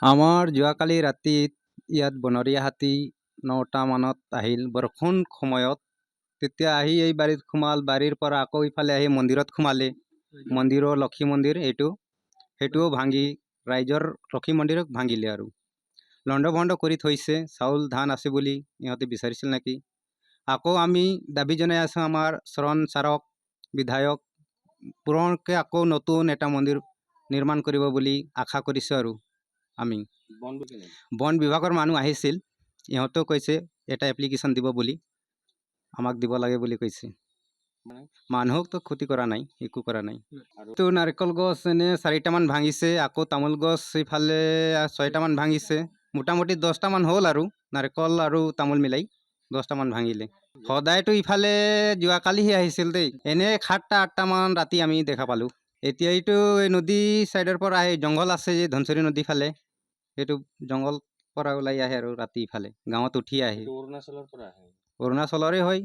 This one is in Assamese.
আমাৰ যোৱাকালি ৰাতিত ইয়াত বনৰীয়া হাতী ৯টা মানত আহিল বৰষুণ সময়ত। তেতিয়া আহি এই বাৰীত সোমাল, বাৰীৰ পৰা আকৌ ইফালে আহি মন্দিৰত সোমালে। মন্দিৰৰ লক্ষী মন্দিৰ সেইটোও ভাঙি ৰাইজৰ লক্ষী মন্দিৰক ভাঙিলে আৰু লণ্ড ভণ্ড কৰি থৈছে। চাউল ধান আছে বুলি ইহঁতে বিচাৰিছিল নেকি। আকৌ আমি দাবী জনাই আছোঁ আমাৰ চৰণ ছাৰক, বিধায়ক, পুৰণকৈ আকৌ নতুন এটা মন্দিৰ নিৰ্মাণ কৰিব বুলি আশা কৰিছোঁ। আৰু আমি বন বিভাগৰ মানুহ আহিছিল, ইহঁতেও কৈছে এটা এপ্লিকেশ্যন দিব বুলি, আমাক দিব লাগে বুলি কৈছে। মানুহকতো ক্ষতি কৰা নাই, একো কৰা নাই। তো নাৰিকল গছ এনে 4টামান ভাঙিছে, আকৌ তামোল গছ ইফালে 6টামান ভাঙিছে। মোটামুটি 10টামান হ'ল আৰু নাৰিকল আৰু তামোল মিলাই 10টামান ভাঙিলে। সদায়তো ইফালে যোৱাকালিহে আহিছিল দেই, এনে 7টা 8টামান ৰাতি আমি দেখা পালোঁ। এতিয়া এইটো এই নদী চাইডৰ পৰা আহে, জংঘল আছে যে ধনশিৰি নদী ফালে, সেইটো জংঘল পৰা ওলাই আহে আৰু ৰাতি ইফালে গাঁৱত উঠি আহে। অৰুণাচলৰ পৰা আহে? অৰুণাচলৰে হয়।